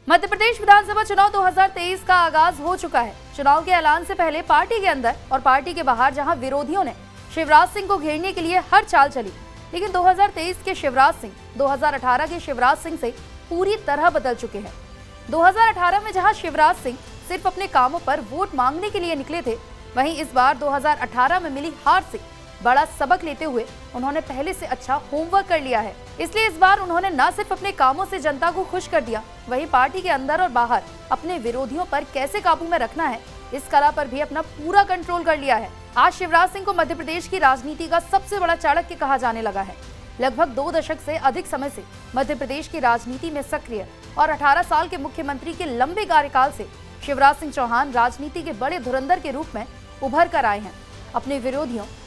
मध्य प्रदेश विधानसभा चुनाव 2023 का आगाज हो चुका है। चुनाव के ऐलान से पहले पार्टी के अंदर और पार्टी के बाहर जहां विरोधियों ने शिवराज सिंह को घेरने के लिए हर चाल चली, लेकिन 2023 के शिवराज सिंह 2018 के शिवराज सिंह से पूरी तरह बदल चुके हैं। 2018 में जहां शिवराज सिंह सिर्फ अपने कामों पर वोट मांगने के लिए निकले थे, वहीं इस बार 2018 में मिली हार से बड़ा सबक लेते हुए उन्होंने पहले से अच्छा होमवर्क कर लिया है। इसलिए इस बार उन्होंने न सिर्फ अपने कामों से जनता को खुश कर दिया, वहीं पार्टी के अंदर और बाहर अपने विरोधियों पर कैसे काबू में रखना है, इस कला पर भी अपना पूरा कंट्रोल कर लिया है। आज शिवराज सिंह को मध्य प्रदेश की राजनीति का सबसे बड़ा चाणक्य कहा जाने लगा है। लगभग 2 दशक से अधिक समय से मध्य प्रदेश की राजनीति में सक्रिय और 18 साल के मुख्यमंत्री के लंबे कार्यकाल से शिवराज सिंह चौहान राजनीति के बड़े धुरंधर के रूप में उभर कर आए हैं। अपने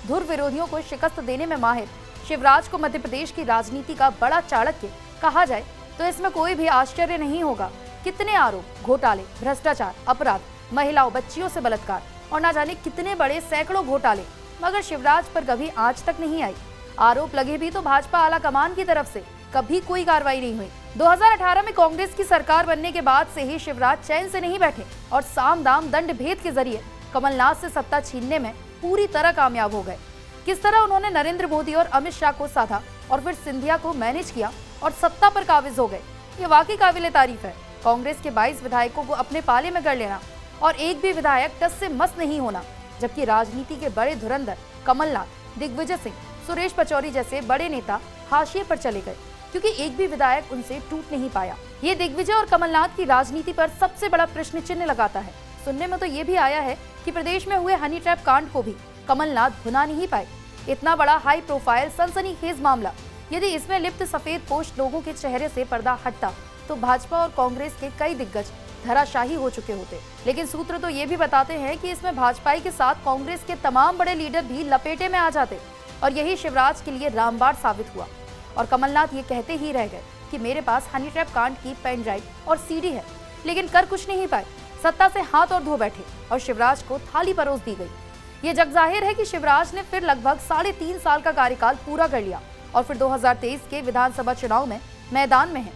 धुर विरोधियों को शिकस्त देने में माहिर शिवराज को मध्य प्रदेश की राजनीति का बड़ा चाणक्य कहा जाए तो इसमें कोई भी आश्चर्य नहीं होगा। कितने आरोप, घोटाले, भ्रष्टाचार, अपराध, महिलाओं, बच्चियों से बलात्कार और न जाने कितने बड़े सैकड़ों घोटाले, मगर शिवराज पर कभी आंच तक नहीं आई। आरोप लगे भी तो भाजपा आला कमान की तरफ से कभी कोई कार्रवाई नहीं हुई। 2018 में कांग्रेस की सरकार बनने के बाद से ही शिवराज चैन से नहीं बैठे और साम दाम दंड भेद के जरिए कमलनाथ से सत्ता छीनने में पूरी तरह कामयाब हो गए। किस तरह उन्होंने नरेंद्र मोदी और अमित शाह को साधा और फिर सिंधिया को मैनेज किया और सत्ता पर काबिज हो गए, ये वाकई काबिले तारीफ है। कांग्रेस के 22 विधायकों को अपने पाले में कर लेना और एक भी विधायक टस से मस नहीं होना, जबकि राजनीति के बड़े धुरंधर कमलनाथ, दिग्विजय सिंह, सुरेश पचौरी जैसे बड़े नेता हाशिए पर चले गए क्योंकि एक भी विधायक उनसे टूट नहीं पाया। ये दिग्विजय और कमलनाथ की राजनीति पर सबसे बड़ा प्रश्न चिन्ह लगाता है। सुनने में तो ये भी आया है कि प्रदेश में हुए हनी ट्रैप कांड को भी कमलनाथ भुना नहीं पाए। इतना बड़ा हाई प्रोफाइल सनसनीखेज मामला, यदि इसमें लिप्त सफेद पोश लोगों के चेहरे से पर्दा हटता तो भाजपा और कांग्रेस के कई दिग्गज धराशाही हो चुके होते। लेकिन सूत्र तो ये भी बताते हैं कि इसमें भाजपा के साथ कांग्रेस के तमाम बड़े लीडर भी लपेटे में आ जाते और यही शिवराज के लिए रामबाण साबित हुआ। और कमलनाथ ये कहते ही रह गए कि मेरे पास हनी ट्रैप कांड की पेन ड्राइव और सीडी है, लेकिन कर कुछ नहीं पाए। सत्ता से हाथ और धो बैठे और शिवराज को थाली परोस दी गई। ये जग जाहिर है कि शिवराज ने फिर लगभग 3.5 साल का कार्यकाल पूरा कर लिया और फिर 2023 के विधानसभा चुनाव में मैदान में है।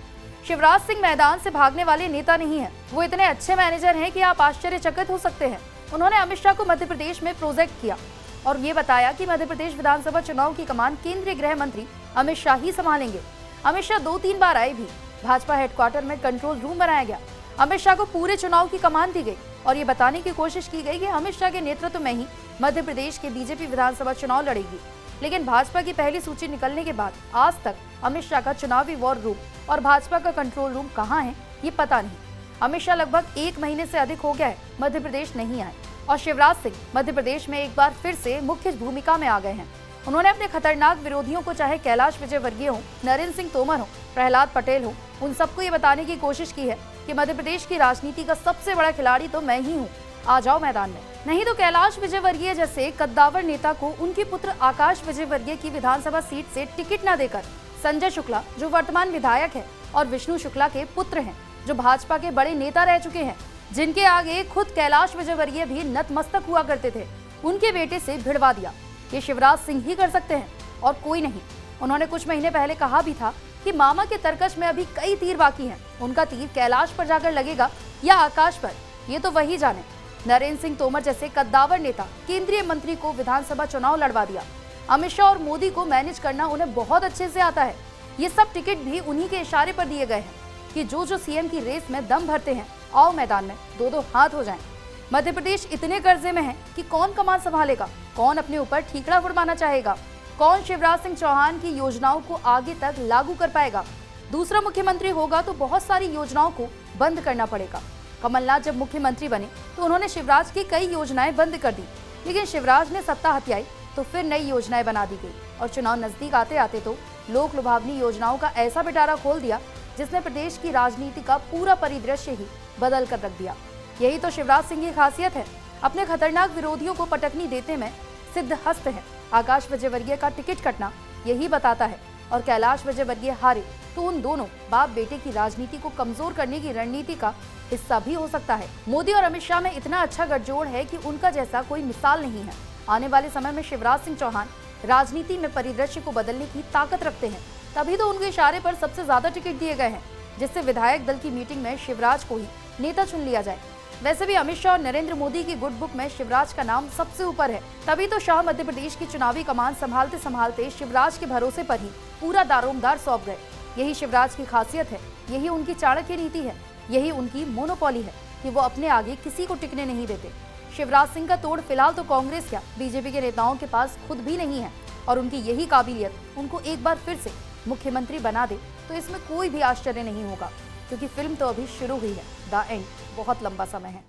शिवराज सिंह मैदान से भागने वाले नेता नहीं है, वो इतने अच्छे मैनेजर हैं कि आप आश्चर्यचकित हो सकते हैं। उन्होंने अमित शाह को मध्य प्रदेश में प्रोजेक्ट किया और ये बताया कि मध्य प्रदेश विधानसभा चुनाव की कमान केंद्रीय गृह मंत्री अमित शाह ही संभालेंगे। अमित शाह 2-3 बार आए भी। भाजपा हेडक्वार्टर में कंट्रोल रूम बनाया गया। अमित शाह को पूरे चुनाव की कमान दी गई और ये बताने की कोशिश की गई कि अमित शाह के नेतृत्व में ही मध्य प्रदेश के बीजेपी विधानसभा चुनाव लड़ेगी। लेकिन भाजपा की पहली सूची निकलने के बाद आज तक अमित शाह का चुनावी वॉर रूम और भाजपा का कंट्रोल रूम कहाँ है, ये पता नहीं। अमित शाह लगभग 1 महीने से अधिक हो गया है मध्य प्रदेश नहीं आए और शिवराज सिंह मध्य प्रदेश में एक बार फिर से मुख्य भूमिका में आ गए हैं। उन्होंने अपने खतरनाक विरोधियों को, चाहे कैलाश विजयवर्गीय हो, नरेंद्र सिंह तोमर हो, प्रहलाद पटेल हो, उन सबको ये बताने की कोशिश की है कि मध्य प्रदेश की राजनीति का सबसे बड़ा खिलाड़ी तो मैं ही हूँ, आ जाओ मैदान में। नहीं तो कैलाश विजयवर्गीय जैसे कद्दावर नेता को उनके पुत्र आकाश विजयवर्गीय की विधानसभा सीट से टिकट न देकर संजय शुक्ला, जो वर्तमान विधायक है, और विष्णु शुक्ला के पुत्र हैं, जो भाजपा के बड़े नेता रह चुके हैं, जिनके आगे खुद कैलाश विजयवर्गीय भी नतमस्तक हुआ करते थे, उनके बेटे से भिड़वा दिया। ये शिवराज सिंह ही कर सकते हैं और कोई नहीं। उन्होंने कुछ महीने पहले कहा भी था कि मामा के तरकश में अभी कई तीर बाकी हैं, उनका तीर कैलाश पर जाकर लगेगा या आकाश पर, ये तो वही जाने। नरेंद्र सिंह तोमर जैसे कद्दावर नेता केंद्रीय मंत्री को विधानसभा चुनाव लड़वा दिया। अमित शाह और मोदी को मैनेज करना उन्हें बहुत अच्छे से आता है। ये सब टिकट भी उन्हीं के इशारे पर दिए गए हैं कि जो सीएम की रेस में दम भरते हैं, आओ मैदान में, 2-2 हाथ हो जाएं। मध्य प्रदेश इतने कर्जे में है कि कौन कमान संभालेगा, कौन अपने ऊपर ठीकरा फुड़वाना चाहेगा, कौन शिवराज सिंह चौहान की योजनाओं को आगे तक लागू कर पाएगा। दूसरा मुख्यमंत्री होगा तो बहुत सारी योजनाओं को बंद करना पड़ेगा। कमलनाथ जब मुख्यमंत्री बने तो उन्होंने शिवराज की कई योजनाएं बंद कर दी, लेकिन शिवराज ने सत्ता हथियाई तो फिर नई योजनाएं बना दी गई और चुनाव नजदीक आते आते तो लोक लुभावनी योजनाओं का ऐसा पिटारा खोल दिया जिसने प्रदेश की राजनीति का पूरा परिदृश्य ही बदल कर रख दिया। यही तो शिवराज सिंह की खासियत है, अपने खतरनाक विरोधियों को पटकनी देने में सिद्धहस्त है। आकाश विजयवर्गीय का टिकट कटना यही बताता है और कैलाश विजयवर्गीय हारे तो उन दोनों बाप बेटे की राजनीति को कमजोर करने की रणनीति का हिस्सा भी हो सकता है। मोदी और अमित शाह में इतना अच्छा गठजोड़ है कि उनका जैसा कोई मिसाल नहीं है। आने वाले समय में शिवराज सिंह चौहान राजनीति में परिदृश्य को बदलने की ताकत रखते हैं, तभी तो उनके इशारे पर सबसे ज्यादा टिकट दिए गए हैं। जिससे विधायक दल की मीटिंग में शिवराज को ही नेता चुन लिया जाए। वैसे भी अमित शाह और नरेंद्र मोदी की गुड बुक में शिवराज का नाम सबसे ऊपर है। तभी तो शाह मध्य प्रदेश की चुनावी कमान संभालते संभालते शिवराज के भरोसे पर ही पूरा दारोमदार सौंप गए। यही शिवराज की खासियत है, यही उनकी चाणक्य नीति है, यही उनकी मोनोपोली है कि वो अपने आगे किसी को टिकने नहीं देते। शिवराज सिंह का तोड़ फिलहाल तो कांग्रेस क्या बीजेपी के नेताओं के पास खुद भी नहीं है, और उनकी यही काबिलियत उनको एक बार फिर से मुख्यमंत्री बना दे तो इसमें कोई भी आश्चर्य नहीं होगा, क्योंकि फिल्म तो अभी शुरू हुई है। द एंड बहुत लंबा समय है।